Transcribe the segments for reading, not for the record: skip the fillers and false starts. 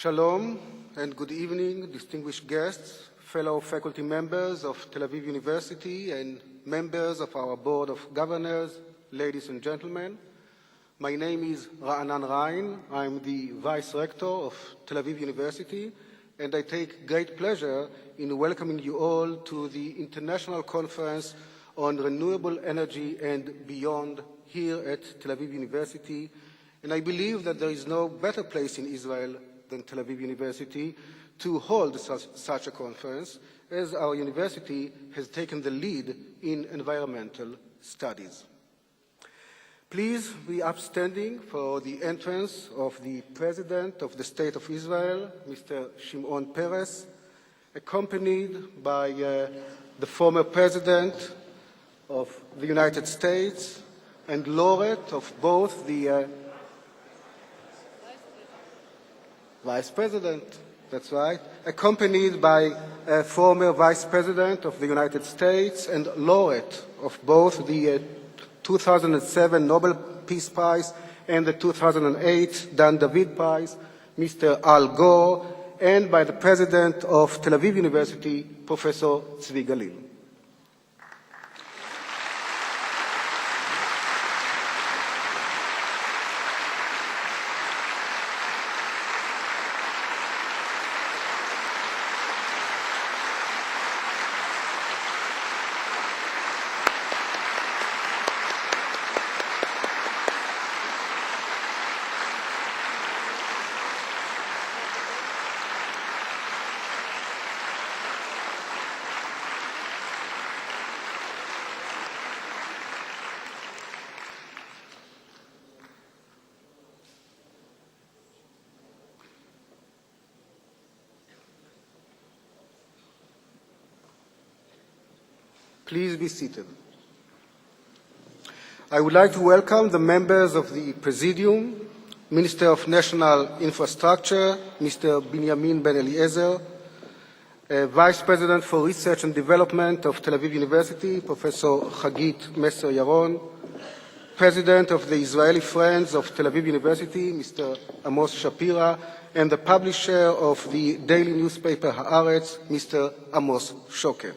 Shalom and good evening, distinguished guests, fellow faculty members of Tel Aviv University and members of our Board of Governors, ladies and gentlemen. My name is Ra'anan Rain. I'm the Vice Rector of Tel Aviv University, and I take great pleasure in welcoming you all to the International Conference on Renewable Energy and Beyond here at Tel Aviv University. And I believe that there is no better place in Israel than Tel Aviv University to hold such a conference, as our university has taken the lead in environmental studies. Please be upstanding for the entrance of the President of the State of Israel, Mr. Shimon Peres, accompanied by the former President of the United States and laureate of both the Vice President, that's right, accompanied by a former Vice President of the United States and laureate of both the 2007 Nobel Peace Prize and the 2008 Dan David Prize, Mr. Al Gore, and by the President of Tel Aviv University, Professor Tzvi Galil. Please be seated. I would like to welcome the members of the Presidium, Minister of National Infrastructure, Mr. Binyamin Ben-Eliezer, Vice President for Research and Development of Tel Aviv University, Professor Hagit Messer-Yaron, President of the Israeli Friends of Tel Aviv University, Mr. Amos Shapira, and the publisher of the daily newspaper Haaretz, Mr. Amos Shoker.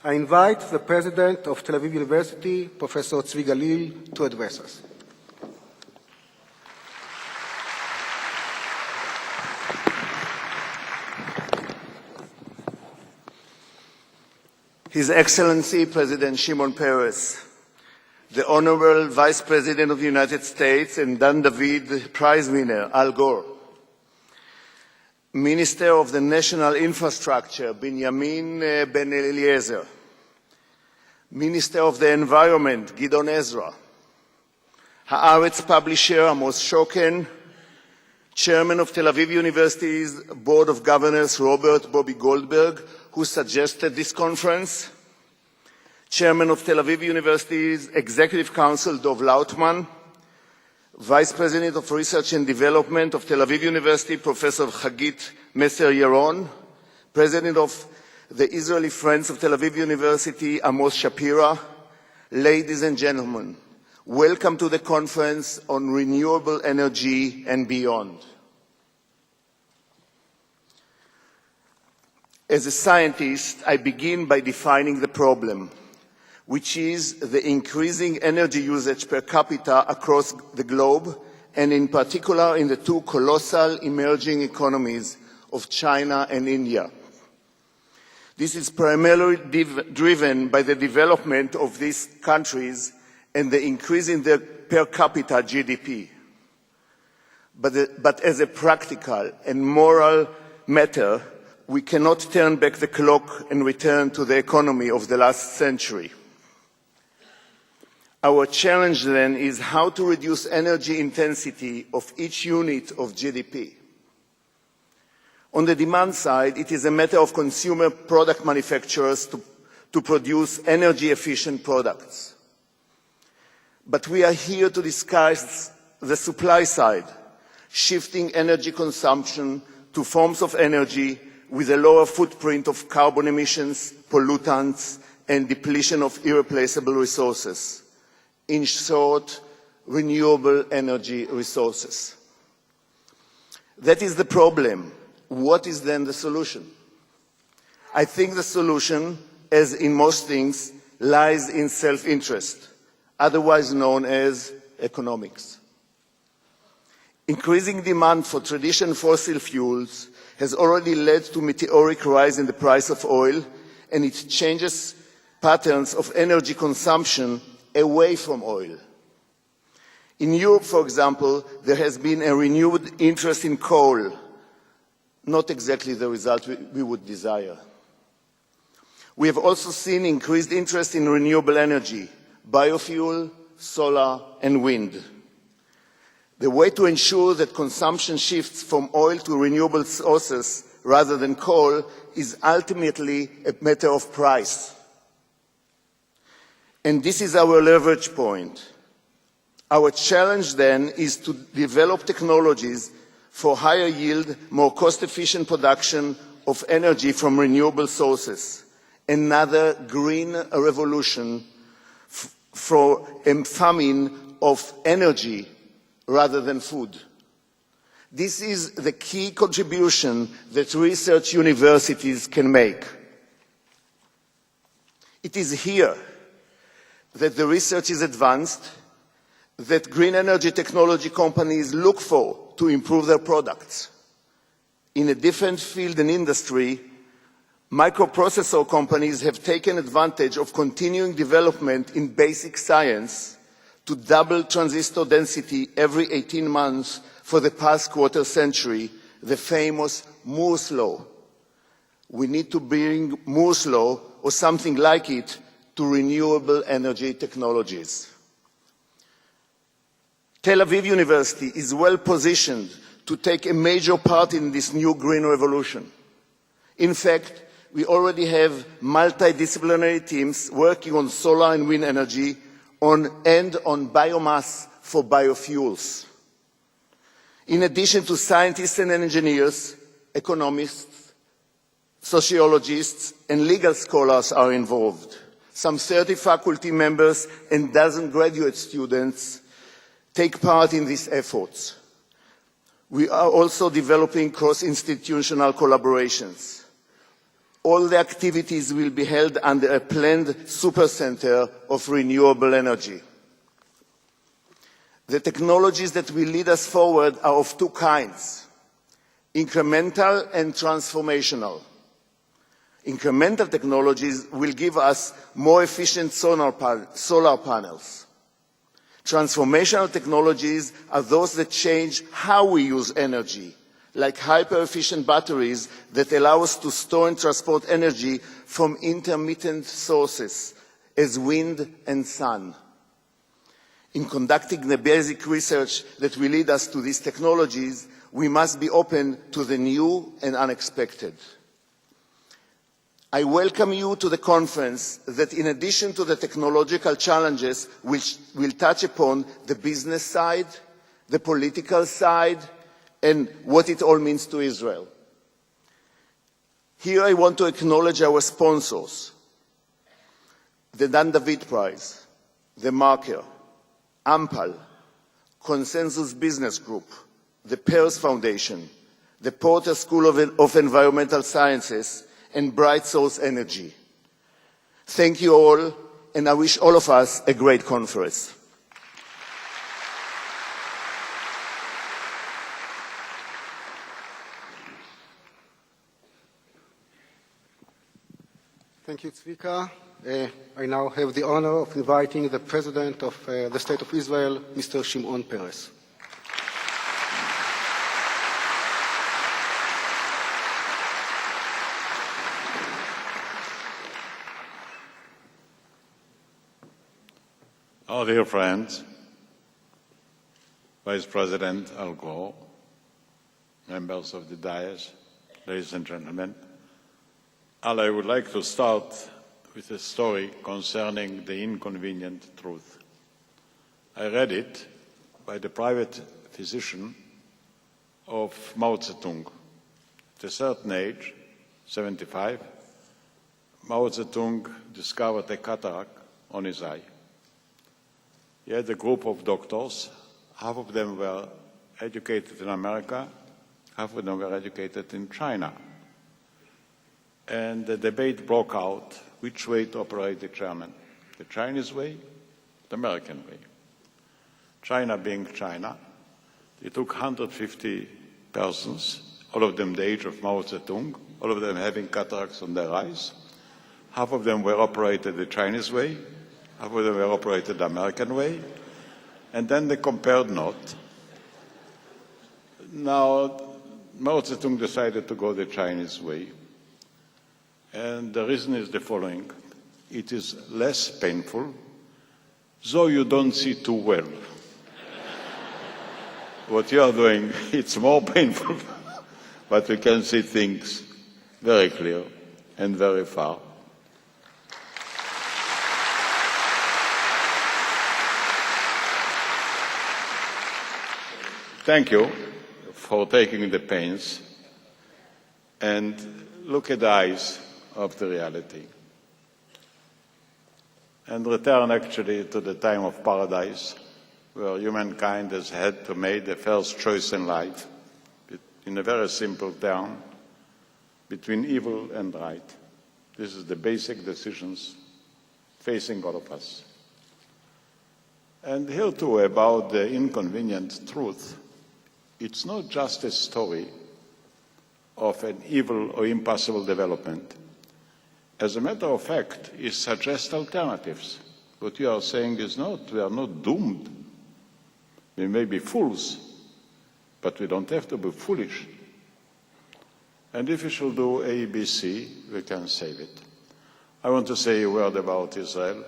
I invite the President of Tel Aviv University, Professor Tzvi Galil, to address us. His Excellency President Shimon Peres, the Honorable Vice President of the United States and Dan David Prize winner Al Gore, Minister of the National Infrastructure, Binyamin Ben-Eliezer, Minister of the Environment, Gideon Ezra, Haaretz publisher, Amos Shoken, Chairman of Tel Aviv University's Board of Governors, Robert Bobby Goldberg, who suggested this conference, Chairman of Tel Aviv University's Executive Council, Dov Lautman, Vice President of Research and Development of Tel Aviv University, Professor Hagit Messer-Yaron, President of the Israeli Friends of Tel Aviv University, Amos Shapira. Ladies and gentlemen, welcome to the conference on renewable energy and beyond. As a scientist, I begin by defining the problem, which is the increasing energy usage per capita across the globe, and in particular in the two colossal emerging economies of China and India. This is primarily driven by the development of these countries and the increase in their per capita GDP. But as a practical and moral matter, we cannot turn back the clock and return to the economy of the last century. Our challenge then is how to reduce energy intensity of each unit of GDP. On the demand side, it is a matter of consumer product manufacturers to produce energy-efficient products. But we are here to discuss the supply side, shifting energy consumption to forms of energy with a lower footprint of carbon emissions, pollutants, and depletion of irreplaceable resources. In short, renewable energy resources. That is the problem. What is then the solution? I think the solution, as in most things, lies in self-interest, otherwise known as economics. Increasing demand for traditional fossil fuels has already led to a meteoric rise in the price of oil, and it changes patterns of energy consumption away from oil. In Europe, for example, there has been a renewed interest in coal, not exactly the result we would desire. We have also seen increased interest in renewable energy, biofuel, solar, and wind. The way to ensure that consumption shifts from oil to renewable sources rather than coal is ultimately a matter of price. And this is our leverage point. Our challenge then is to develop technologies for higher yield, more cost-efficient production of energy from renewable sources. Another green revolution for a famine of energy rather than food. This is the key contribution that research universities can make. It is here that the research is advanced, that green energy technology companies look for to improve their products. In a different field and industry, microprocessor companies have taken advantage of continuing development in basic science to double transistor density every 18 months for the past quarter century, the famous Moore's Law. We need to bring Moore's Law, or something like it, to renewable energy technologies. Tel Aviv University is well positioned to take a major part in this new green revolution. In fact, we already have multidisciplinary teams working on solar and wind energy and on biomass for biofuels. In addition to scientists and engineers, economists, sociologists, and legal scholars are involved. Some 30 faculty members and a dozen graduate students take part in these efforts. We are also developing cross-institutional collaborations. All the activities will be held under a planned supercenter of renewable energy. The technologies that will lead us forward are of two kinds, incremental and transformational. Incremental technologies will give us more efficient solar panels. Transformational technologies are those that change how we use energy, like hyper-efficient batteries that allow us to store and transport energy from intermittent sources, as wind and sun. In conducting the basic research that will lead us to these technologies, we must be open to the new and unexpected. I welcome you to the conference that, in addition to the technological challenges, which will touch upon the business side, the political side, and what it all means to Israel. Here I want to acknowledge our sponsors, the Dan David Prize, the Marker, Ampal, Consensus Business Group, the Pears Foundation, the Porter School of Environmental Sciences, and Bright Source Energy. Thank you all, and I wish all of us a great conference. Thank you, Tzvika. I now have the honor of inviting the President of the State of Israel, Mr. Shimon Peres. Our dear friends, Vice President Al Gore, members of the dais, ladies and gentlemen, I would like to start with a story concerning the inconvenient truth. I read it by the private physician of Mao Zedong. At a certain age, 75, Mao Zedong discovered a cataract on his eye. He had a group of doctors, half of them were educated in America, half of them were educated in China. And the debate broke out which way to operate the German, the Chinese way, the American way. China being China, it took 150 persons, all of them the age of Mao Zedong, all of them having cataracts on their eyes. Half of them were operated the Chinese way, half of them were operated the American way, and then they compared notes. Now, Mao Zedong decided to go the Chinese way, and the reason is the following. It is less painful, though you don't see too well. What you are doing, it's more painful, but we can see things very clear and very far. Thank you for taking the pains and look at the eyes of the reality and return actually to the time of paradise where humankind has had to make the first choice in life in a very simple term between evil and right. This is the basic decisions facing all of us. And here too about the inconvenient truth. It's not just a story of an evil or impossible development. As a matter of fact, it suggests alternatives. What you are saying is not, we are not doomed. We may be fools, but we don't have to be foolish. And if we should do A, B, C, we can save it. I want to say a word about Israel.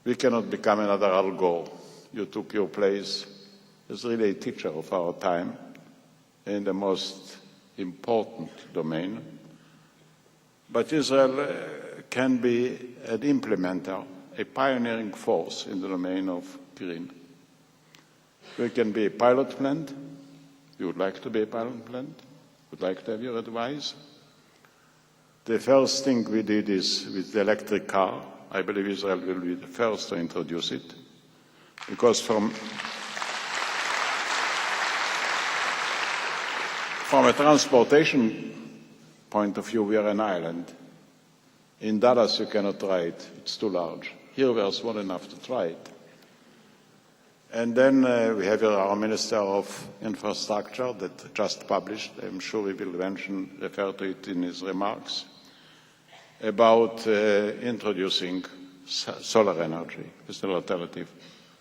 We cannot become another Al Gore. You took your place as really a teacher of our time in the most important domain. But Israel can be an implementer, a pioneering force in the domain of green. We can be a pilot plant. You would like to be a pilot plant? Would like to have your advice? The first thing we did is with the electric car. I believe Israel will be the first to introduce it. Because from a transportation point of view, we are an island. In Dallas, you cannot try it. It's too large. Here, we are small enough to try it. And then we have our Minister of Infrastructure that just published, I'm sure he will refer to it in his remarks, about introducing solar energy as an alternative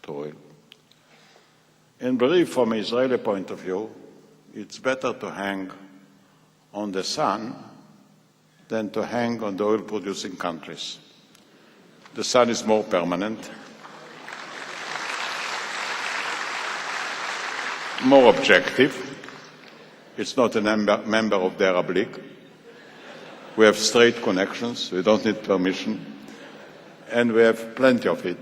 to oil. In brief, from an Israeli point of view, it's better to hang on the sun than to hang on the oil-producing countries. The sun is more permanent, more objective. It's not a member of the Arab League. We have straight connections. We don't need permission. And we have plenty of it.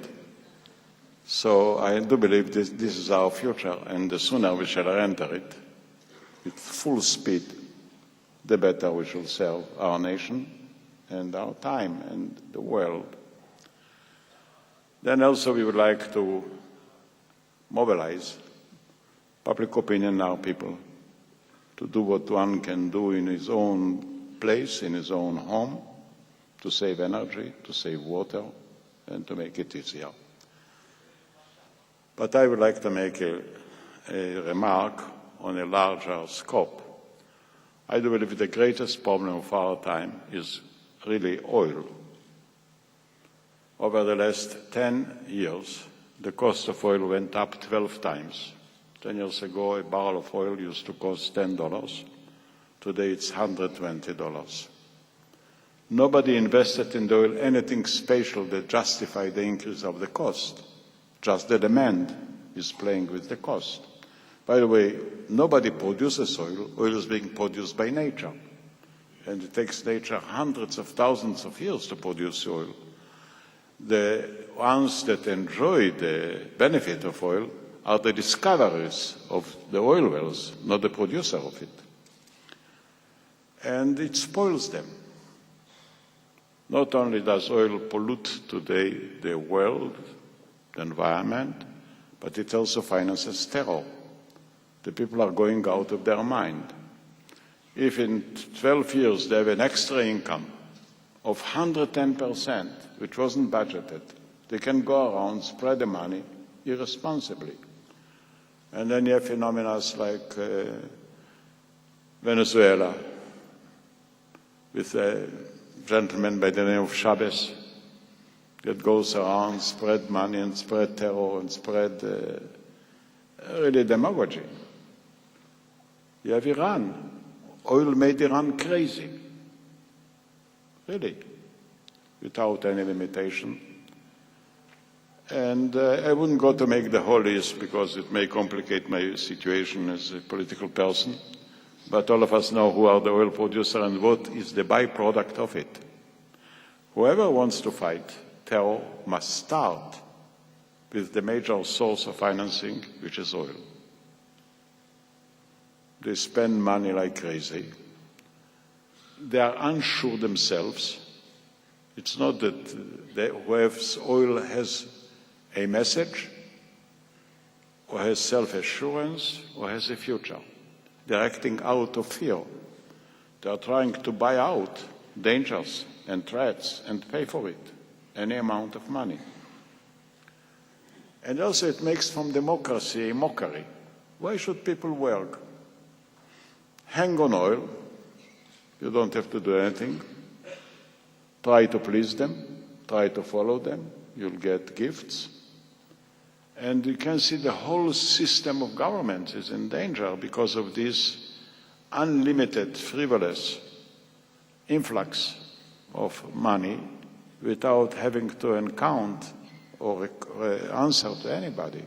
So I do believe this is our future, and the sooner we shall enter it with full speed, the better we shall serve our nation and our time and the world. Then also we would like to mobilize public opinion in our people to do what one can do in his own place, in his own home, to save energy, to save water, and to make it easier. But I would like to make a remark on a larger scope. I do believe the greatest problem of our time is really oil. Over the last 10 years, the cost of oil went up 12 times. 10 years ago, a barrel of oil used to cost $10. Today, it's $120. Nobody invested in the oil anything special that justified the increase of the cost. Just the demand is playing with the cost. By the way, nobody produces oil. Oil is being produced by nature. And it takes nature hundreds of thousands of years to produce oil. The ones that enjoy the benefit of oil are the discoveries of the oil wells, not the producer of it. And it spoils them. Not only does oil pollute today the world, the environment, but it also finances terror. The people are going out of their mind. if in 12 years they have an extra income of 110%, which wasn't budgeted, they can go around, spread the money irresponsibly. And then you have phenomena like Venezuela, with a gentleman by the name of Chavez that goes around, spread money and spread terror and spread really demagogy. You have Iran. Oil made Iran crazy, really, without any limitation. And I wouldn't go to make the whole list because it may complicate my situation as a political person, but all of us know who are the oil producers and what is the byproduct of it. Whoever wants to fight terror must start with the major source of financing, which is oil. They spend money like crazy. They are unsure themselves. It's not that whoever has oil has a message, or has self-assurance, or has a future. They're acting out of fear. They are trying to buy out dangers and threats and pay for it, any amount of money. And also it makes from democracy a mockery. Why should people work? Hang on oil. You don't have to do anything. Try to please them. Try to follow them. You'll get gifts. And you can see the whole system of government is in danger because of this unlimited, frivolous influx of money without having to account or answer to anybody.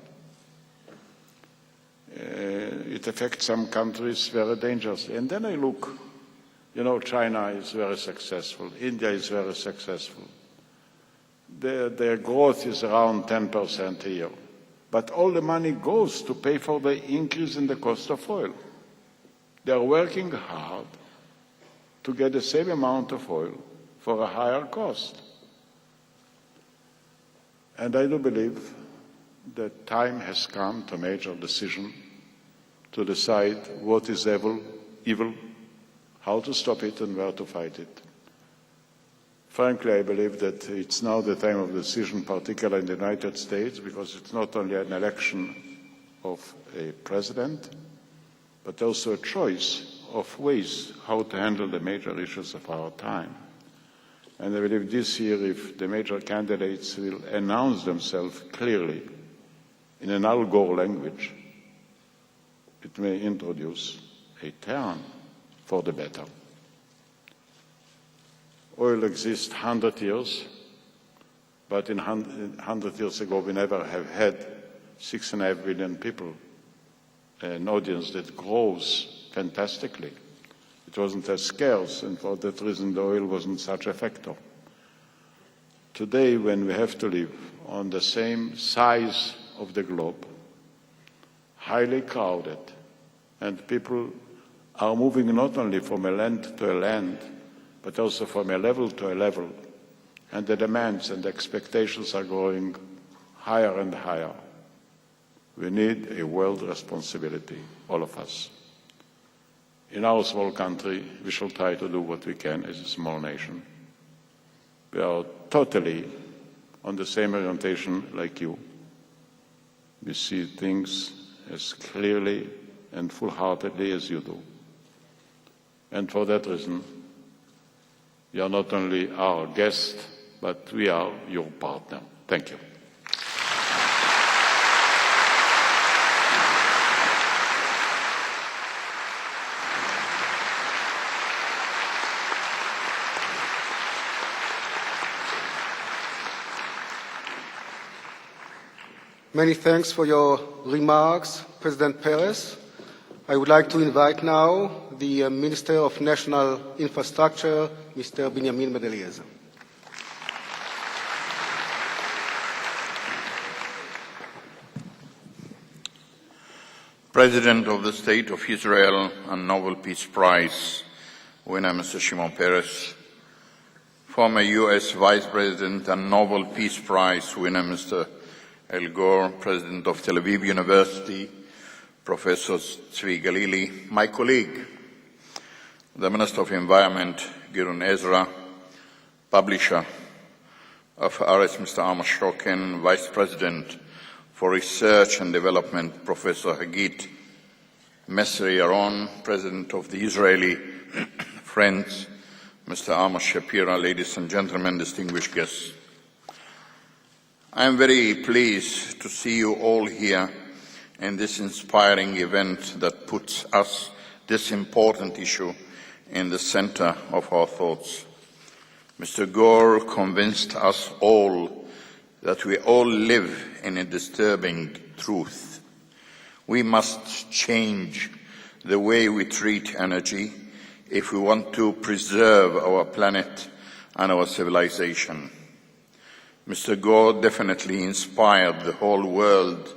It affects some countries very dangerously. And then I look, China is very successful. India is very successful. Their growth is around 10% a year. But all the money goes to pay for the increase in the cost of oil. They are working hard to get the same amount of oil for a higher cost. And I do believe that time has come to make a decision to decide what is evil, how to stop it, and where to fight it. Frankly, I believe that it's now the time of decision, particularly in the United States, because it's not only an election of a president, but also a choice of ways how to handle the major issues of our time. And I believe this year, if the major candidates will announce themselves clearly in an Al Gore language, it may introduce a turn for the better. Oil exists 100 years, but 100 years ago we never have had 6.5 billion people, an audience that grows fantastically. It wasn't as scarce, and for that reason the oil wasn't such a factor. Today, when we have to live on the same size of the globe, highly crowded, and people are moving not only from a land to a land, but also from a level to a level, and the demands and expectations are growing higher and higher. We need a world responsibility, all of us. In our small country, we shall try to do what we can as a small nation. We are totally on the same orientation like you. We see things as clearly and full-heartedly as you do. And for that reason, you are not only our guest, but we are your partner. Thank you. Many thanks for your remarks, President Peres. I would like to invite now the Minister of National Infrastructure, Mr. Benjamin Ben-Eliezer. President of the State of Israel and Nobel Peace Prize winner Mr. Shimon Peres, former U.S. Vice President and Nobel Peace Prize winner Mr. Al Gore, President of Tel Aviv University, Professor Tzvi Galili, my colleague, the Minister of Environment, Gideon Ezra, publisher of Haaretz, Mr. Amos Shoken, Vice President for Research and Development, Professor Hagit Mesri Yaron, President of the Israeli Friends, Mr. Amos Shapira, ladies and gentlemen, distinguished guests. I am very pleased to see you all here in this inspiring event that puts us, this important issue, in the center of our thoughts. Mr. Gore convinced us all that we all live in a disturbing truth. We must change the way we treat energy if we want to preserve our planet and our civilization. Mr. Gore definitely inspired the whole world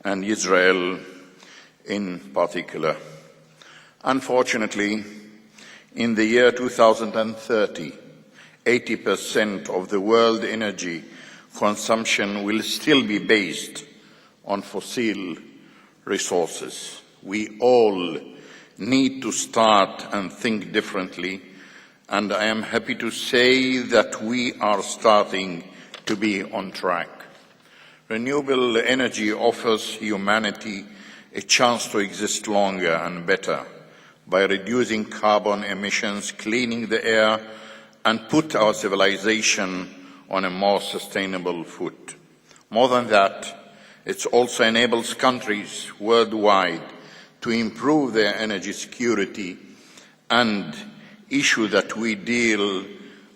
and Israel in particular. Unfortunately, in the year 2030, 80% of the world energy consumption will still be based on fossil resources. We all need to start and think differently, and I am happy to say that we are starting to be on track. Renewable energy offers humanity a chance to exist longer and better by reducing carbon emissions, cleaning the air, and put our civilization on a more sustainable foot. More than that, it also enables countries worldwide to improve their energy security, and issue that we deal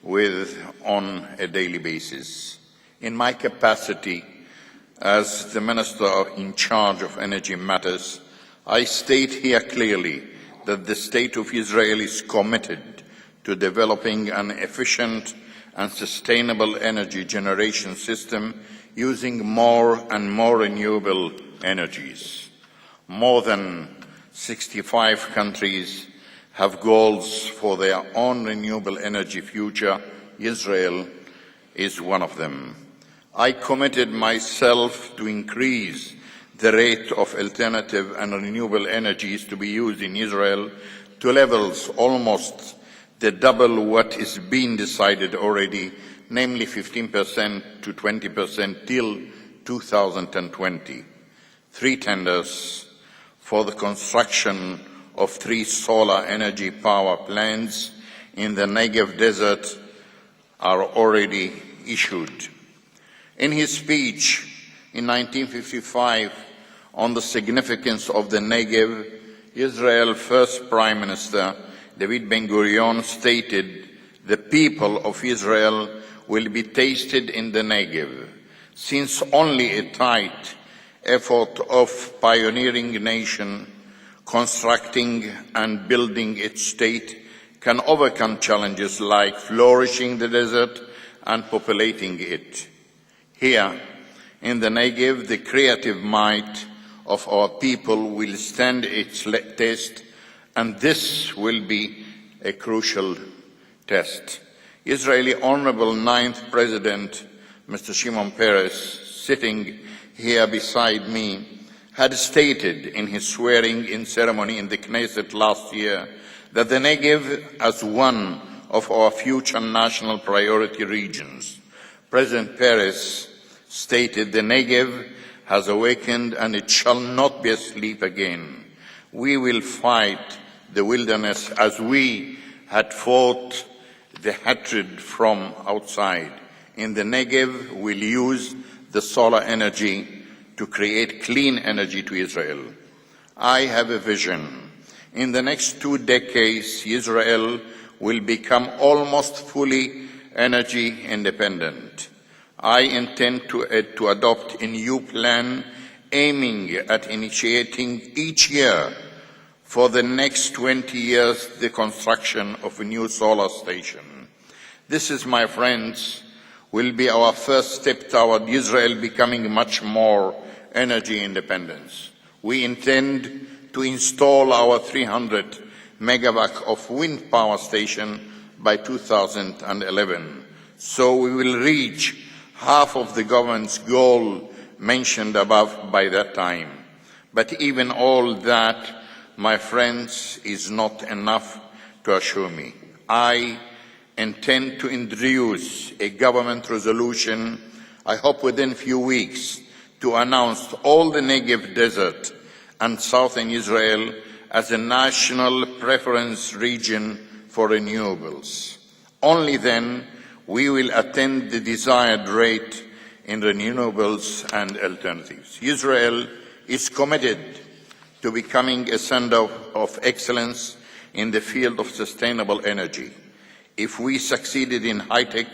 with on a daily basis. In my capacity as the Minister in charge of energy matters, I state here clearly that the State of Israel is committed to developing an efficient and sustainable energy generation system using more and more renewable energies. More than 65 countries have goals for their own renewable energy future. Israel is one of them. I committed myself to increase the rate of alternative and renewable energies to be used in Israel to levels almost the double what is being decided already, namely 15% to 20% till 2020. 3 tenders for the construction of 3 solar energy power plants in the Negev desert are already issued. In his speech in 1955 on the significance of the Negev, Israel's first Prime Minister, David Ben-Gurion, stated, "The people of Israel will be tasted in the Negev, since only a tight effort of pioneering nation constructing and building its state can overcome challenges like flourishing the desert and populating it. Here, in the Negev, the creative might of our people will stand its test, and this will be a crucial test." Israeli Honorable Ninth President, Mr. Shimon Peres, sitting here beside me, had stated in his swearing-in ceremony in the Knesset last year that the Negev as one of our future national priority regions. President Peres stated, "The Negev has awakened and it shall not be asleep again. We will fight the wilderness as we had fought the hatred from outside. In the Negev, we'll use the solar energy to create clean energy to Israel. I have a vision. In the next 2 decades, Israel will become almost fully energy independent. I intend to adopt a new plan aiming at initiating each year for the next 20 years the construction of a new solar station. This is, my friends, will be our first step toward Israel becoming much more energy independence. We intend to install our 300 megawatt of wind power station by 2011. So we will reach half of the government's goal mentioned above by that time. But even all that, my friends, is not enough to assure me. I intend to introduce a government resolution, I hope within a few weeks, to announce all the Negev Desert and southern Israel as a national preference region for renewables. Only then we will attain the desired rate in renewables and alternatives. Israel is committed to becoming a center of excellence in the field of sustainable energy. If we succeeded in high-tech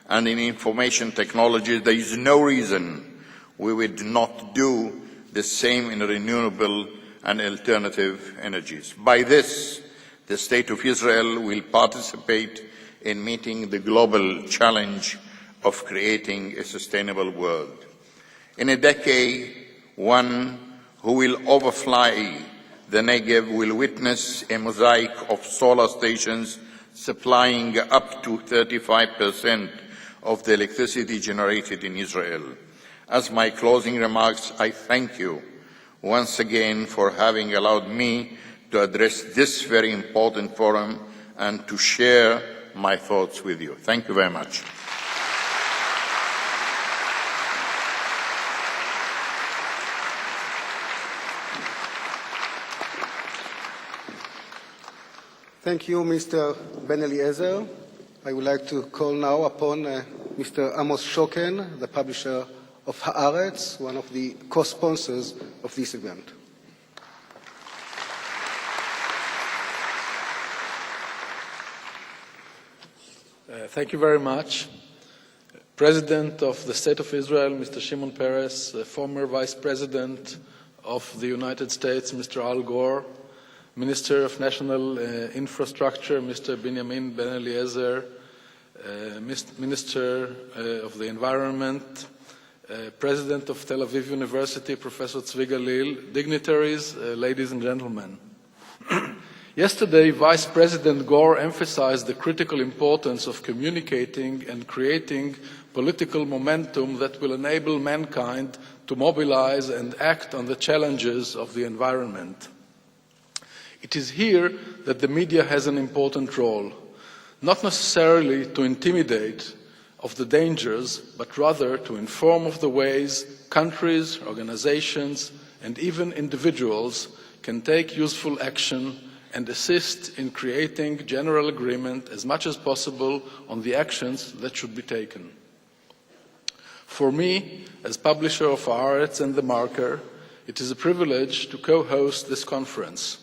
and in information technology, there is no reason we would not do the same in renewable and alternative energies. By this, the State of Israel will participate in meeting the global challenge of creating a sustainable world. In a decade, one who will overfly the Negev will witness a mosaic of solar stations supplying up to 35% of the electricity generated in Israel. As my closing remarks, I thank you once again for having allowed me to address this very important forum and to share my thoughts with you. Thank you very much. Thank you, Mr. Ben Eliezer. I would like to call now upon Mr. Amos Shoken, the publisher of Haaretz, one of the co-sponsors of this event. Thank you very much. President of the State of Israel, Mr. Shimon Peres, former Vice President of the United States, Mr. Al Gore, Minister of National Infrastructure, Mr. Binyamin Ben Eliezer, Minister of the Environment, President of Tel Aviv University, Professor Tzvi Galil, dignitaries, ladies and gentlemen. Yesterday, Vice President Gore emphasized the critical importance of communicating and creating political momentum that will enable mankind to mobilize and act on the challenges of the environment. It is here that the media has an important role, not necessarily to intimidate of the dangers, but rather to inform of the ways countries, organizations, and even individuals can take useful action and assist in creating general agreement as much as possible on the actions that should be taken. For me, as publisher of Haaretz and The Marker, it is a privilege to co-host this conference.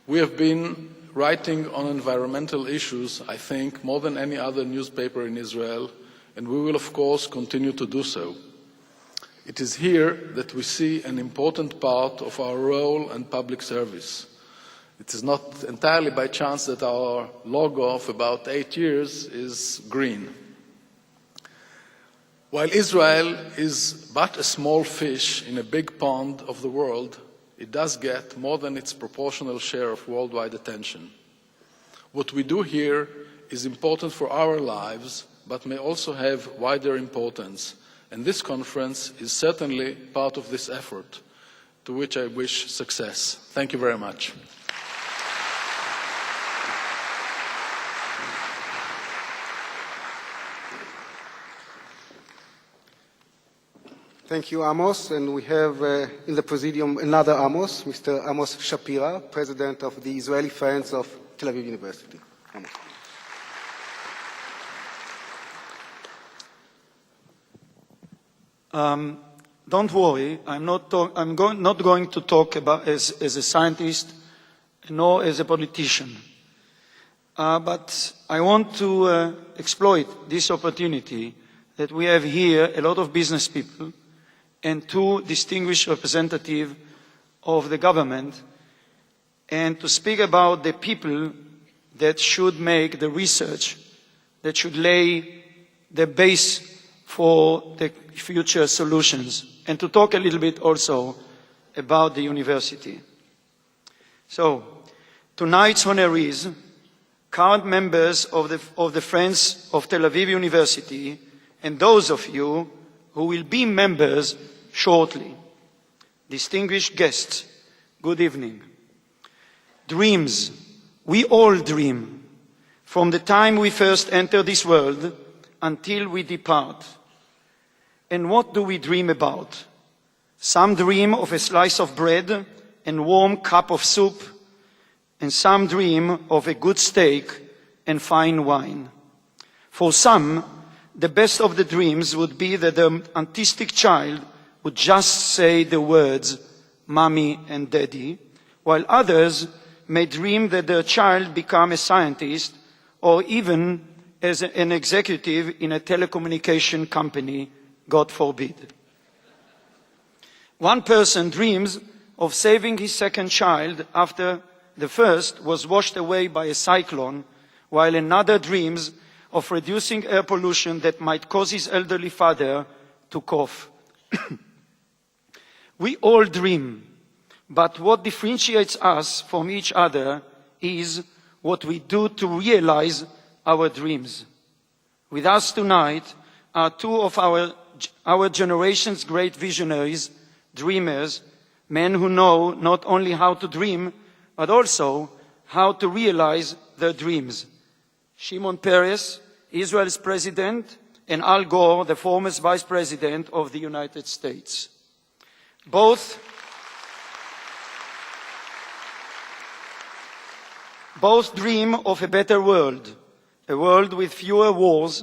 We have been writing on environmental issues, I think, more than any other newspaper in Israel, and we will, of course, continue to do so. It is here that we see an important part of our role and public service. It is not entirely by chance that our logo of about 8 years is green. While Israel is but a small fish in a big pond of the world, it does get more than its proportional share of worldwide attention. What we do here is important for our lives, but may also have wider importance, and this conference is certainly part of this effort, to which I wish success. Thank you very much. Thank you, Amos. And we have in the Presidium another Amos, Mr. Amos Shapira, President of the Israeli Friends of Tel Aviv University. Amos. Don't worry, I'm not going to talk about as a scientist nor as a politician. But I want to exploit this opportunity that we have here a lot of business people and two distinguished representatives of the government, and to speak about the people that should make the research, that should lay the base for the future solutions, and to talk a little bit also about the university. So, tonight's honorees, current members of the Friends of Tel Aviv University, and those of you who will be members shortly. Distinguished guests, good evening. Dreams We all dream, from the time we first enter this world until we depart. And what do we dream about? Some dream of a slice of bread and warm cup of soup, and some dream of a good steak and fine wine. For some, the best of the dreams would be that the autistic child would just say the words, "Mommy" and "Daddy," while others may dream that their child become a scientist or even as an executive in a telecommunication company, God forbid. One person dreams of saving his second child after the first was washed away by a cyclone, while another dreams of reducing air pollution that might cause his elderly father to cough. We all dream, but what differentiates us from each other is what we do to realize our dreams. With us tonight are two of our generation's great visionaries, dreamers, men who know not only how to dream, but also how to realize their dreams. Shimon Peres, Israel's president, and Al Gore, the former vice president of the United States. Both dream of a better world, a world with fewer wars,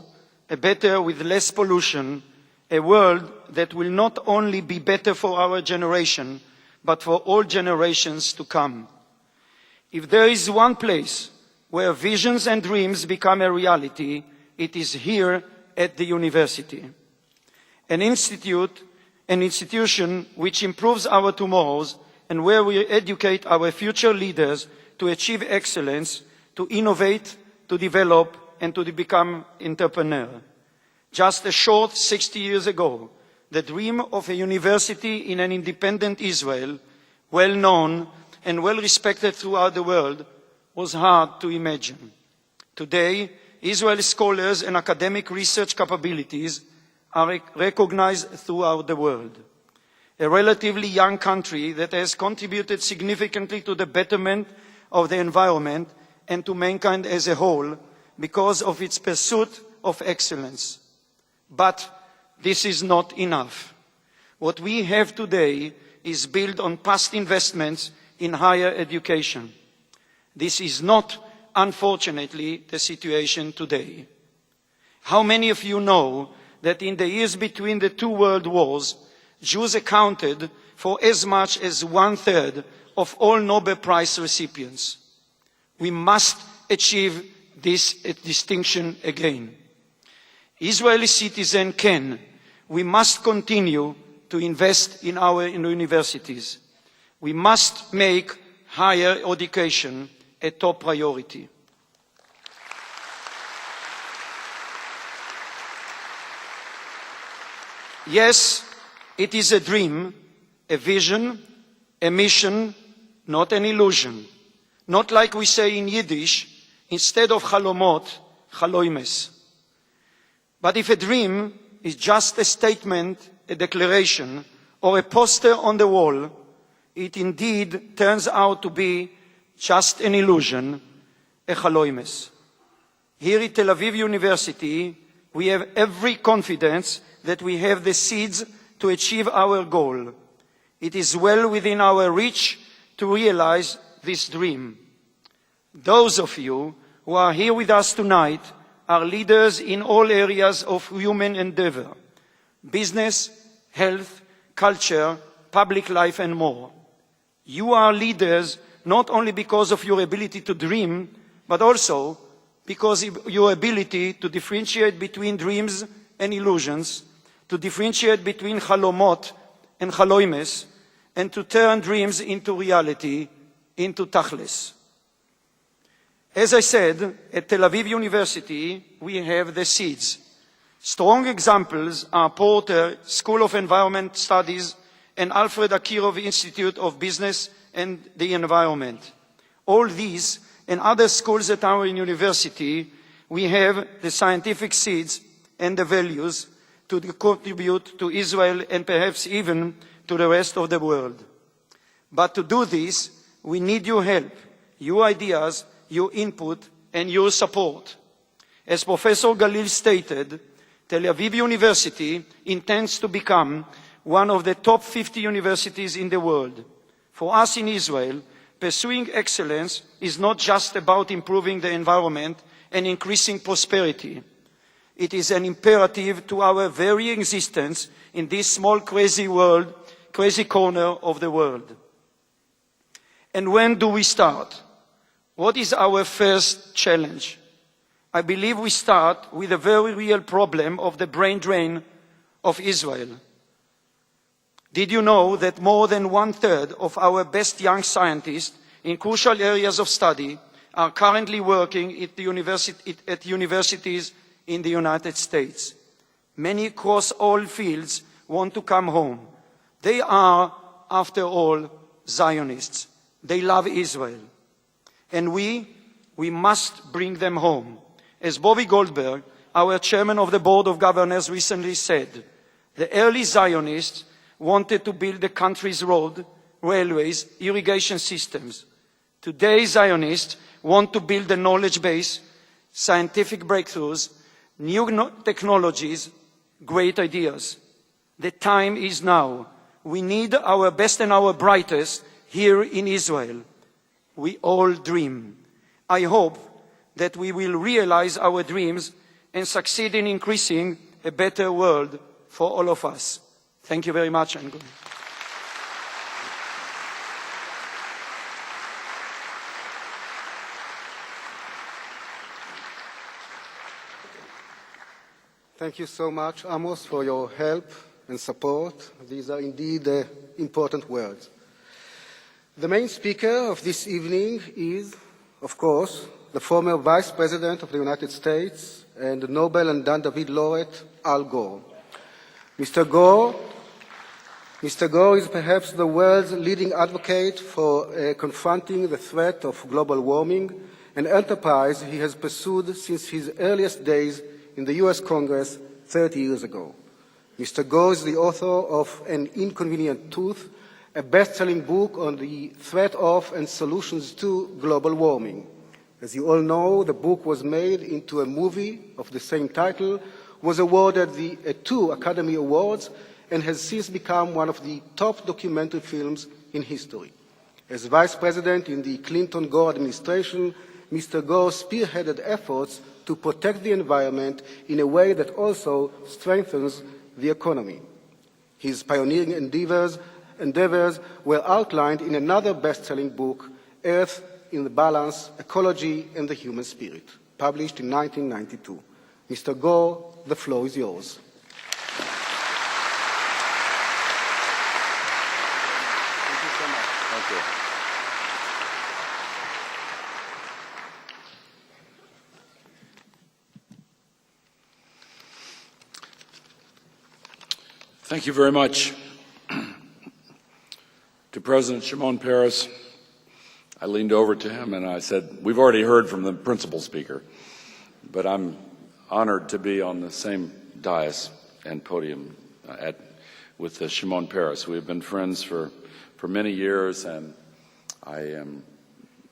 a better with less pollution, a world that will not only be better for our generation, but for all generations to come. If there is one place where visions and dreams become a reality, it is here at the university. An institution which improves our tomorrows and where we educate our future leaders to achieve excellence, to innovate, to develop, and to become entrepreneurs. Just a short 60 years ago, the dream of a university in an independent Israel, well known and well respected throughout the world, was hard to imagine. Today, Israeli scholars and academic research capabilities are recognized throughout the world. A relatively young country that has contributed significantly to the betterment of the environment and to mankind as a whole because of its pursuit of excellence. But this is not enough. What we have today is built on past investments in higher education. This is not, unfortunately, the situation today. How many of you know that in the years between the two world wars, Jews accounted for as much as 1/3 of all Nobel Prize recipients? We must achieve this distinction again. Israeli citizens can. We must continue to invest in our universities. We must make higher education a top priority. Yes, it is a dream, a vision, a mission, not an illusion. Not like we say in Yiddish, instead of chalomot, chaloimes. But if a dream is just a statement, a declaration, or a poster on the wall, it indeed turns out to be just an illusion, a chaloimes. Here at Tel Aviv University, we have every confidence that we have the seeds to achieve our goal. It is well within our reach to realize this dream. Those of you who are here with us tonight are leaders in all areas of human endeavor: business, health, culture, public life, and more. You are leaders not only because of your ability to dream, but also because of your ability to differentiate between dreams and illusions, to differentiate between chalomot and chaloimes, and to turn dreams into reality, into tachlis. As I said, at Tel Aviv University, we have the seeds. Strong examples are Porter School of Environment Studies and Alfred Akirov Institute of Business and the Environment. All these and other schools at our university, we have the scientific seeds and the values to contribute to Israel and perhaps even to the rest of the world. But to do this, we need your help, your ideas, your input and your support. As Professor Galil stated, Tel Aviv University intends to become one of the top 50 universities in the world. For us in Israel, pursuing excellence is not just about improving the environment and increasing prosperity. It is an imperative to our very existence in this small, crazy corner of the world. And when do we start? What is our first challenge? I believe we start with a very real problem of the brain drain of Israel. Did you know that more than 1/3 of our best young scientists in crucial areas of study are currently working at universities in the United States? Many across all fields want to come home. They are, after all, Zionists. They love Israel. And we must bring them home. As Bobby Goldberg, our chairman of the Board of Governors, recently said, the early Zionists wanted to build the country's roads, railways, irrigation systems. Today, Zionists want to build a knowledge base, scientific breakthroughs, new technologies, great ideas. The time is now. We need our best and our brightest here in Israel. We all dream. I hope that we will realize our dreams and succeed in increasing a better world for all of us. Thank you very much and good. Thank you so much, Amos, for your help and support. These are indeed important words. The main speaker of this evening is, of course, the former Vice President of the United States and Nobel and Dan David laureate, Al Gore. Mr. Gore is perhaps the world's leading advocate for confronting the threat of global warming, an enterprise he has pursued since his earliest days in the U.S. Congress 30 years ago. Mr. Gore is the author of An Inconvenient Truth, a best-selling book on the threat of and solutions to global warming. As you all know, the book was made into a movie of the same title, was awarded the 2 Academy Awards, and has since become one of the top documentary films in history. As Vice President in the Clinton-Gore administration, Mr. Gore spearheaded efforts to protect the environment in a way that also strengthens the economy. His pioneering endeavors were outlined in another best-selling book, Earth in the Balance, Ecology and the Human Spirit, published in 1992. Mr. Gore, the floor is yours. Thank you so much. Thank you. Thank you very much. To President Shimon Peres, I leaned over to him and I said, we've already heard from the principal speaker, but I'm honored to be on the same dais and podium with Shimon Peres. We have been friends for many years, and I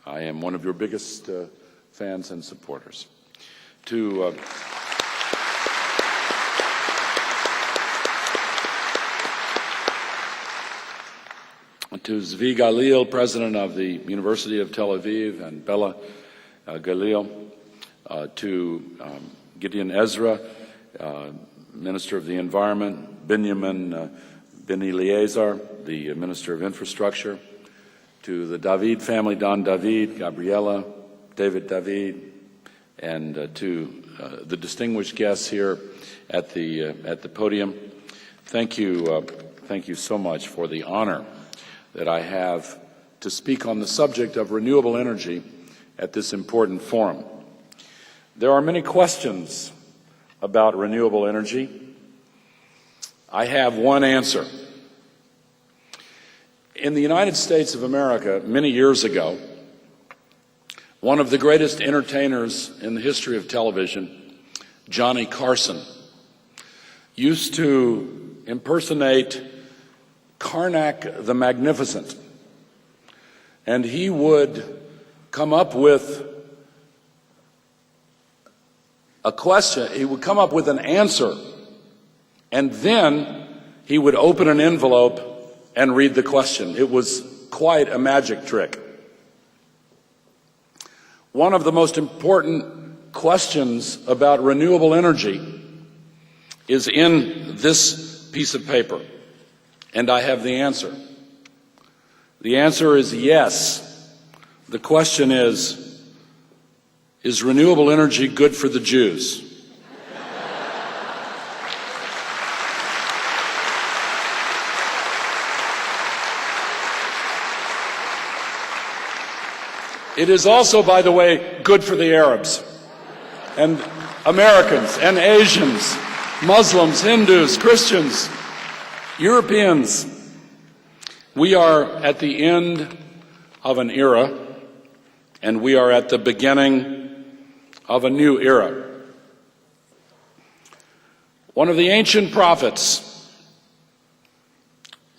am one of your biggest fans and supporters. To Zvi Galil, president of the University of Tel Aviv, and Bella Galil, to Gideon Ezra, Minister of the Environment, Benjamin Ben Eliezer, the Minister of Infrastructure, to the David family, Don David, Gabriela, David David, and to the distinguished guests here at the podium. Thank you so much for the honor that I have to speak on the subject of renewable energy at this important forum. There are many questions about renewable energy. I have one answer. In the United States of America, many years ago, one of the greatest entertainers in the history of television, Johnny Carson, used to impersonate Karnak the Magnificent, and he would come up with a question, he would come up with an answer, and then he would open an envelope and read the question. It was quite a magic trick. One of the most important questions about renewable energy is in this piece of paper, and I have the answer. The answer is yes. The question is renewable energy good for the Jews? It is also, by the way, good for the Arabs and Americans and Asians, Muslims, Hindus, Christians, Europeans. We are at the end of an era, and we are at the beginning of a new era. One of the ancient prophets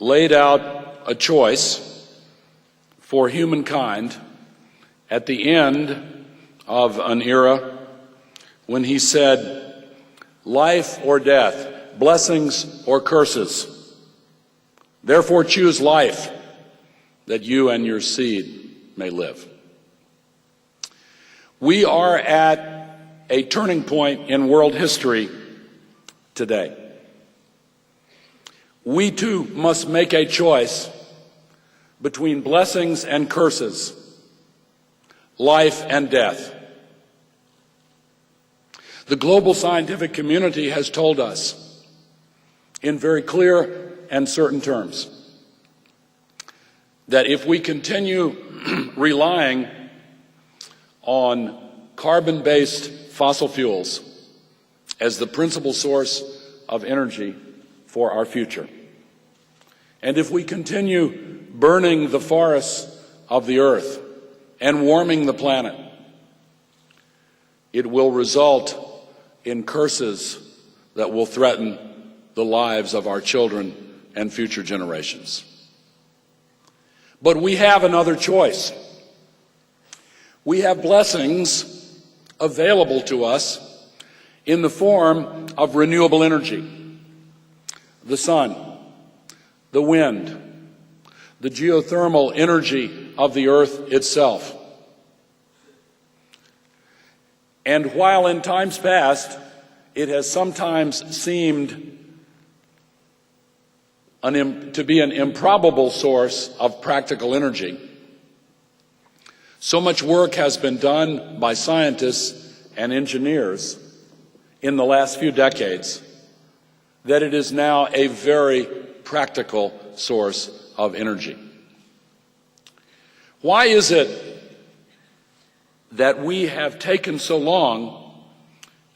laid out a choice for humankind at the end of an era when he said, life or death, blessings or curses. Therefore choose life, that you and your seed may live. We are at a turning point in world history today. We too must make a choice between blessings and curses, life and death. The global scientific community has told us in very clear and certain terms that if we continue relying on carbon-based fossil fuels as the principal source of energy for our future, and if we continue burning the forests of the earth and warming the planet, it will result in curses that will threaten the lives of our children and future generations. But we have another choice. We have blessings available to us in the form of renewable energy. The sun, the wind, the geothermal energy of the earth itself. And while in times past it has sometimes seemed to be an improbable source of practical energy, so much work has been done by scientists and engineers in the last few decades that it is now a very practical source of energy. Why is it that we have taken so long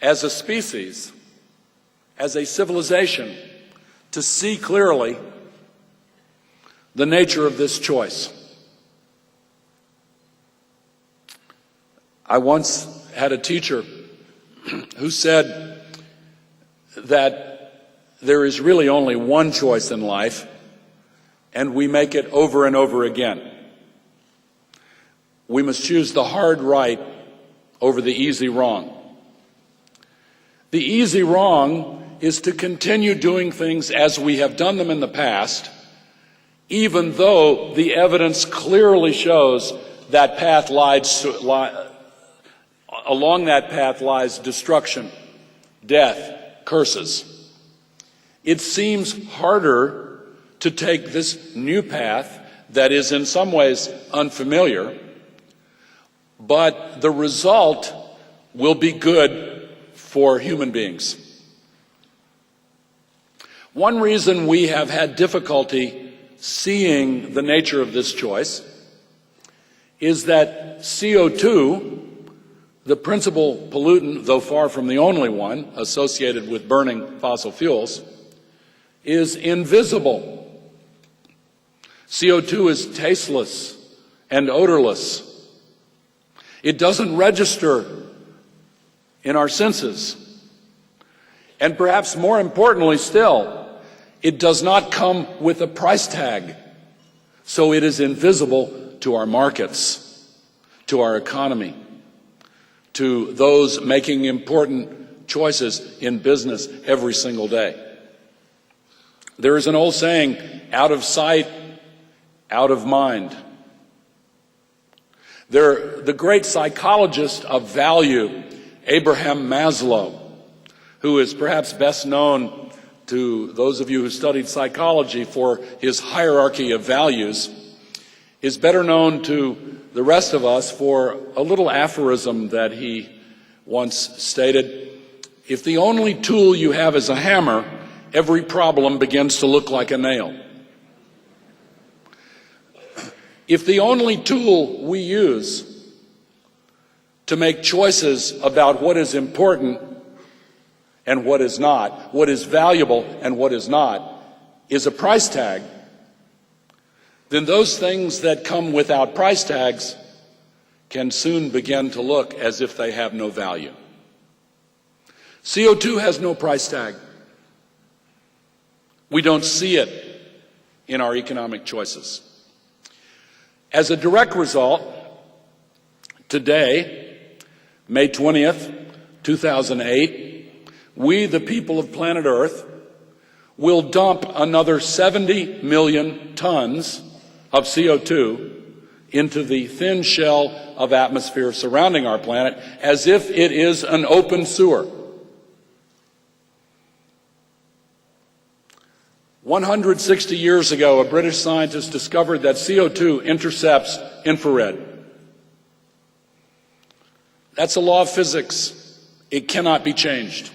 as a species, as a civilization, to see clearly the nature of this choice? I once had a teacher who said that there is really only one choice in life, and we make it over and over again. We must choose the hard right over the easy wrong. The easy wrong is to continue doing things as we have done them in the past, even though the evidence clearly shows that path along that path lies destruction, death, curses. It seems harder to take this new path that is in some ways unfamiliar, but the result will be good for human beings. One reason we have had difficulty seeing the nature of this choice is that CO2, the principal pollutant, though far from the only one associated with burning fossil fuels, is invisible. CO2 is tasteless and odorless. It doesn't register in our senses. And perhaps more importantly still, it does not come with a price tag. So it is invisible to our markets, to our economy, to those making important choices in business every single day. There is an old saying, out of sight, out of mind. The great psychologist of value, Abraham Maslow, who is perhaps best known to those of you who studied psychology for his hierarchy of values, is better known to the rest of us for a little aphorism that he once stated: if the only tool you have is a hammer, every problem begins to look like a nail. If the only tool we use to make choices about what is important and what is not, what is valuable and what is not, is a price tag, then those things that come without price tags can soon begin to look as if they have no value. CO2 has no price tag. We don't see it in our economic choices. As a direct result, today, May 20th, 2008, we, the people of planet Earth, will dump another 70 million tons of CO2 into the thin shell of atmosphere surrounding our planet as if it is an open sewer. 160 years ago, a British scientist discovered that CO2 intercepts infrared. That's a law of physics. It cannot be changed.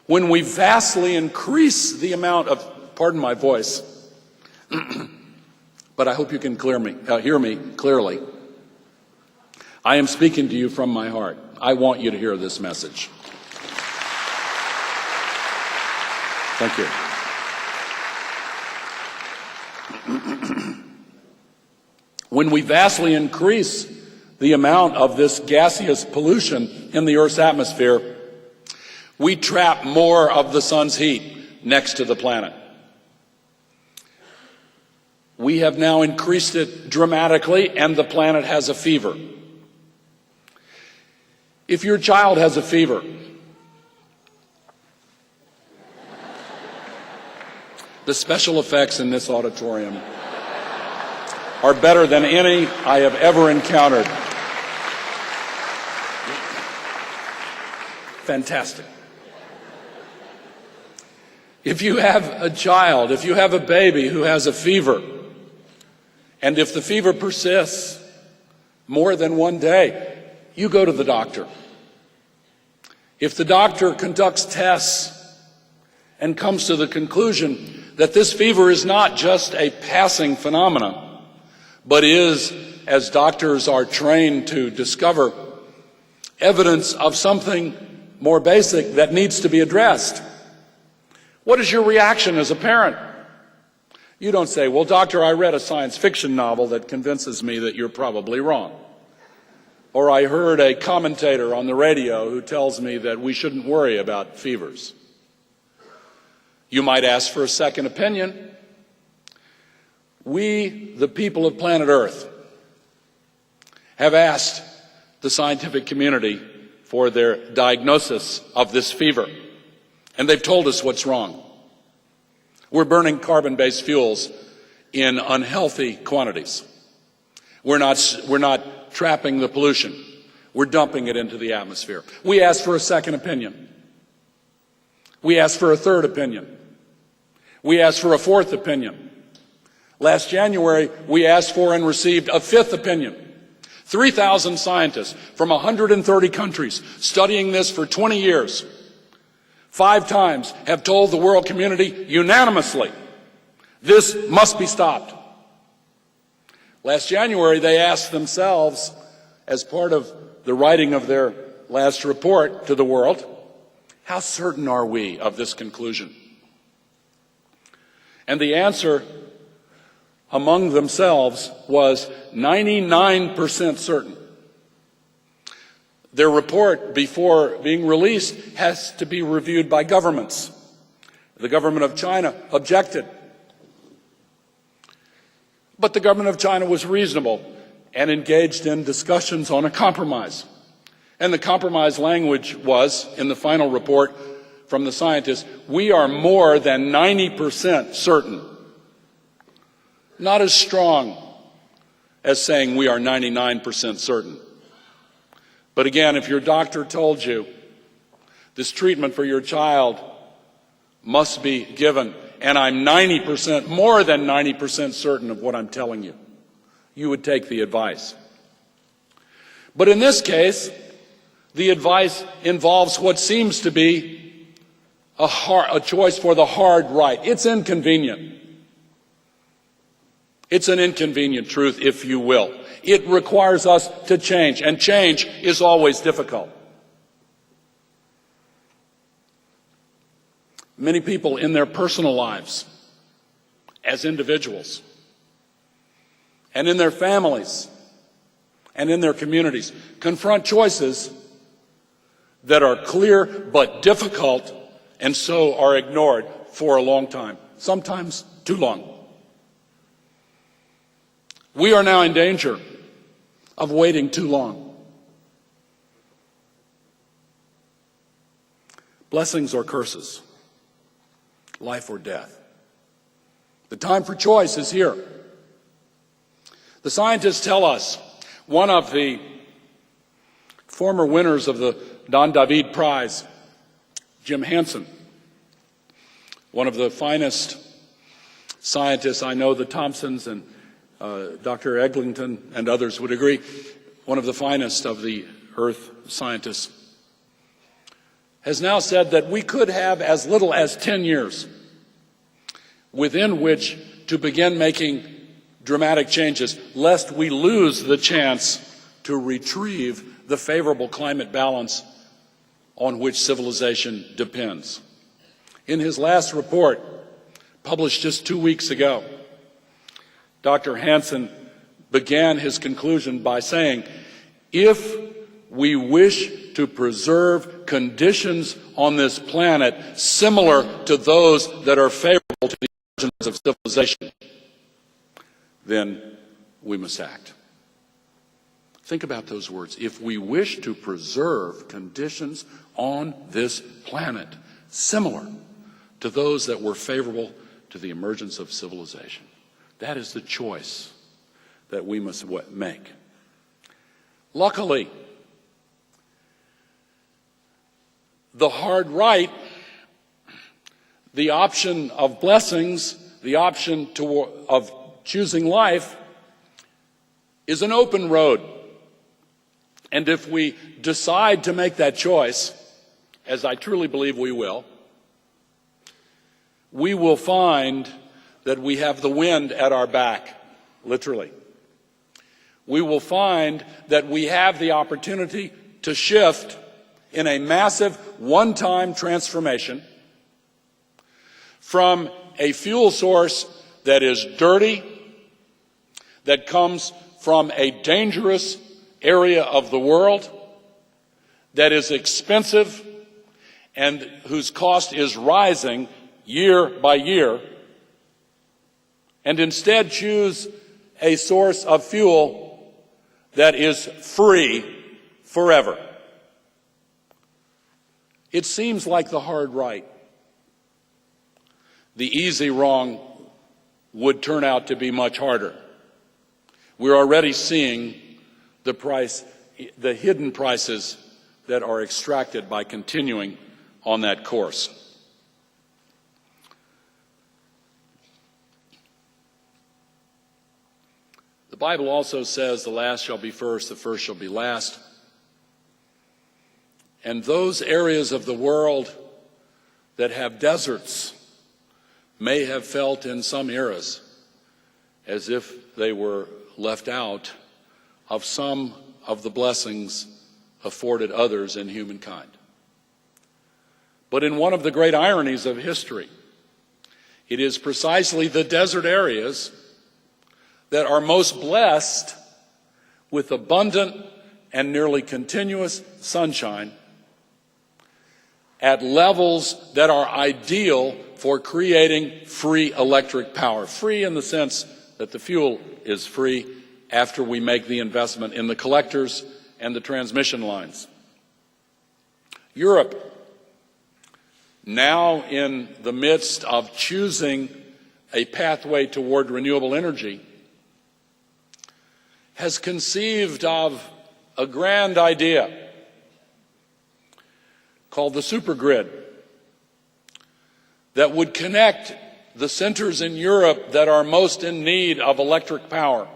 When we vastly increase the amount of, pardon my voice, but I hope you can hear me clearly. I am speaking to you from my heart. I want you to hear this message. Thank you. When we vastly increase the amount of this gaseous pollution in the Earth's atmosphere, we trap more of the sun's heat next to the planet. We have now increased it dramatically, and the planet has a fever. If your child has a fever, the special effects in this auditorium are better than any I have ever encountered. Fantastic. If you have a child, if you have a baby who has a fever, and if the fever persists more than one day, you go to the doctor. If the doctor conducts tests and comes to the conclusion that this fever is not just a passing phenomenon, but is, as doctors are trained to discover, evidence of something more basic that needs to be addressed, what is your reaction as a parent? You don't say, well, doctor, I read a science fiction novel that convinces me that you're probably wrong. Or I heard a commentator on the radio who tells me that we shouldn't worry about fevers. You might ask for a second opinion. We, the people of planet Earth, have asked the scientific community for their diagnosis of this fever, and they've told us what's wrong. We're burning carbon-based fuels in unhealthy quantities. We're not trapping the pollution. We're dumping it into the atmosphere. We asked for a second opinion. We asked for a third opinion. We asked for a fourth opinion. Last January, we asked for and received a fifth opinion. 3,000 scientists from 130 countries studying this for 20 years, 5 times have told the world community unanimously, this must be stopped. Last January, they asked themselves, as part of the writing of their last report to the world, how certain are we of this conclusion? And the answer among themselves was 99% certain. Their report, before being released, has to be reviewed by governments. The government of China objected. But the government of China was reasonable and engaged in discussions on a compromise. And the compromise language was, in the final report from the scientists, we are more than 90% certain. Not as strong as saying we are 99% certain. But again, if your doctor told you this treatment for your child must be given, and I'm 90%, more than 90% certain of what I'm telling you, you would take the advice. But in this case, the advice involves what seems to be a choice for the hard right. It's inconvenient. It's an inconvenient truth, if you will. It requires us to change, and change is always difficult. Many people in their personal lives, as individuals, and in their families, and in their communities, confront choices that are clear but difficult, and so are ignored for a long time, sometimes too long. We are now in danger of waiting too long. Blessings or curses, life or death. The time for choice is here. The scientists tell us, one of the former winners of the Don David Prize, Jim Hansen, one of the finest scientists, I know the Thompsons and Dr. Eglinton and others would agree, one of the finest of the Earth scientists, has now said that we could have as little as 10 years within which to begin making dramatic changes, lest we lose the chance to retrieve the favorable climate balance on which civilization depends. In his last report, published just 2 weeks ago, Dr. Hansen began his conclusion by saying, if we wish to preserve conditions on this planet similar to those that are favorable to the origins of civilization, then we must act. Think about those words. If we wish to preserve conditions on this planet similar to those that were favorable to the emergence of civilization, that is the choice that we must make. Luckily, the hard right, the option of blessings, the option of choosing life, is an open road. And if we decide to make that choice, as I truly believe we will find that we have the wind at our back, literally. We will find that we have the opportunity to shift in a massive one-time transformation from a fuel source that is dirty, that comes from a dangerous area of the world, that is expensive, and whose cost is rising year by year, and instead choose a source of fuel that is free forever. It seems like the hard right. The easy wrong would turn out to be much harder. We're already seeing the hidden prices that are extracted by continuing on that course. The Bible also says the last shall be first, the first shall be last. And those areas of the world that have deserts may have felt in some eras as if they were left out of some of the blessings afforded others in humankind. But in one of the great ironies of history, it is precisely the desert areas that are most blessed with abundant and nearly continuous sunshine at levels that are ideal for creating free electric power. Free in the sense that the fuel is free after we make the investment in the collectors and the transmission lines. Europe, now in the midst of choosing a pathway toward renewable energy, has conceived of a grand idea called the supergrid that would connect the centers in Europe that are most in need of electric power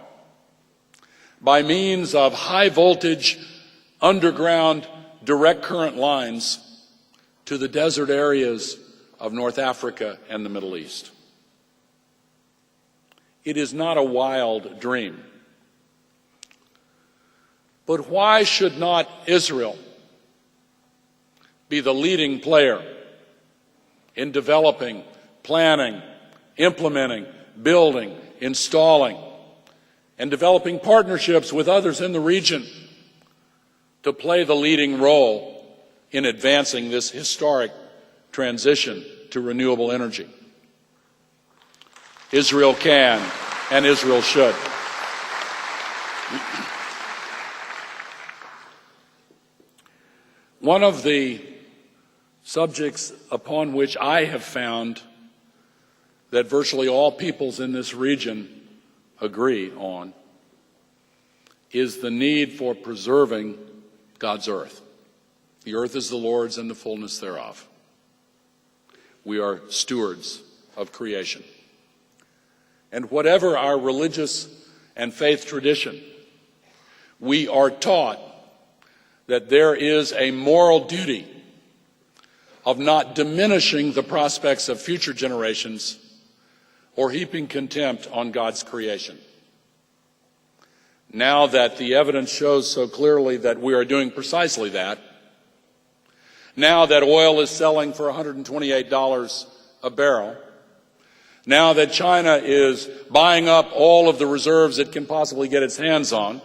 by means of high voltage underground direct current lines to the desert areas of North Africa and the Middle East. It is not a wild dream. But why should not Israel be the leading player in developing, planning, implementing, building, installing, and developing partnerships with others in the region to play the leading role in advancing this historic transition to renewable energy? Israel can, and Israel should. One of the subjects upon which I have found that virtually all peoples in this region agree on is the need for preserving God's earth. The earth is the Lord's and the fullness thereof. We are stewards of creation. And whatever our religious and faith tradition, we are taught that there is a moral duty of not diminishing the prospects of future generations or heaping contempt on God's creation. Now that the evidence shows so clearly that we are doing precisely that, now that oil is selling for $128 a barrel, now that China is buying up all of the reserves it can possibly get its hands on,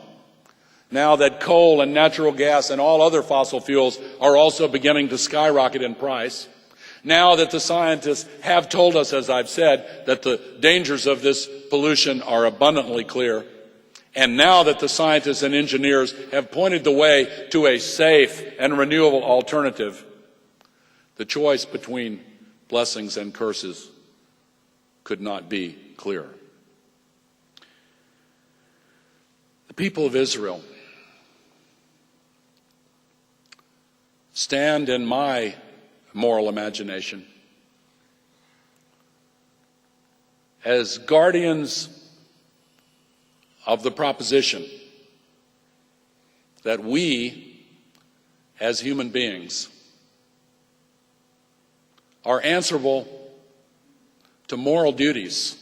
now that coal and natural gas and all other fossil fuels are also beginning to skyrocket in price, now that the scientists have told us, as I've said, that the dangers of this pollution are abundantly clear, and now that the scientists and engineers have pointed the way to a safe and renewable alternative, the choice between blessings and curses could not be clearer. The people of Israel stand in my moral imagination as guardians of the proposition that we, as human beings, are answerable to moral duties,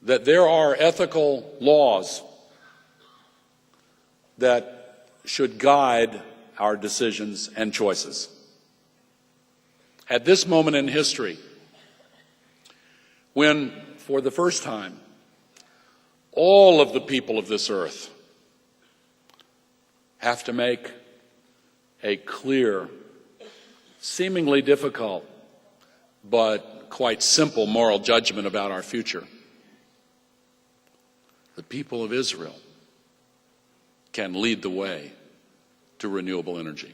that there are ethical laws that should guide our decisions and choices. At this moment in history, when, for the first time, all of the people of this earth have to make a clear, seemingly difficult, but quite simple moral judgment about our future, the people of Israel can lead the way to renewable energy.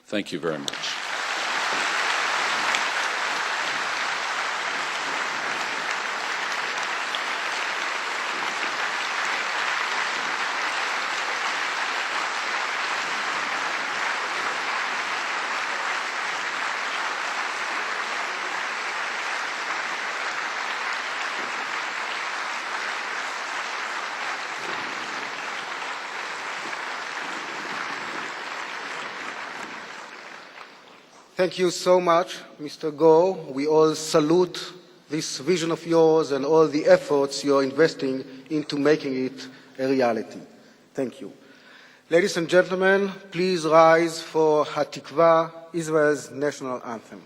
Thank you very much. Thank you so much, Mr. Go. We all salute this vision of yours and all the efforts you're investing into making it a reality. Thank you. Ladies and gentlemen, please rise for Hatikva, Israel's national anthem.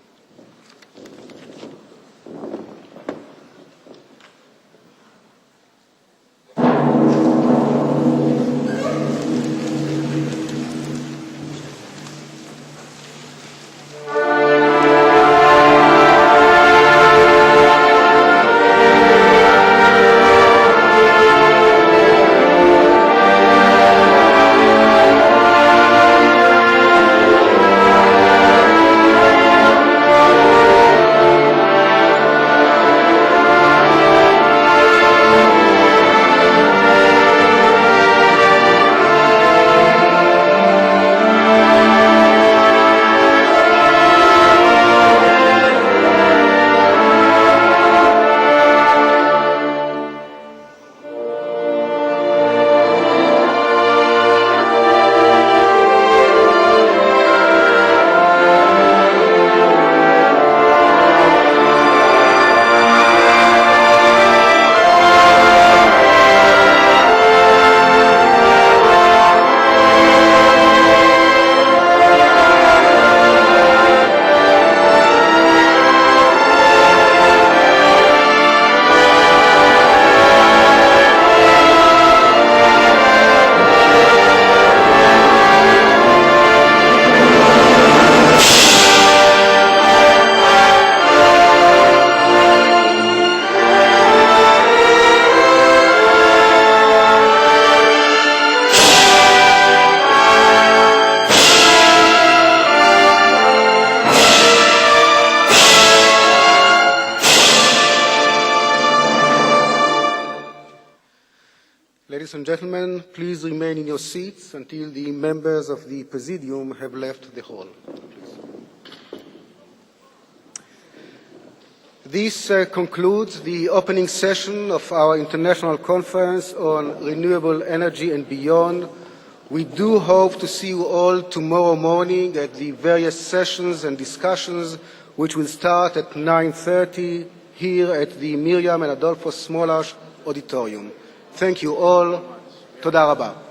and gentlemen, please remain in your seats until the members of the Presidium have left the hall. This concludes the opening session of our International Conference on Renewable Energy and Beyond. We do hope to see you all tomorrow morning at the various sessions and discussions which will start at 9:30 here at the Miriam and Adolfo Smolash Auditorium. Thank you all. Toda Rabba.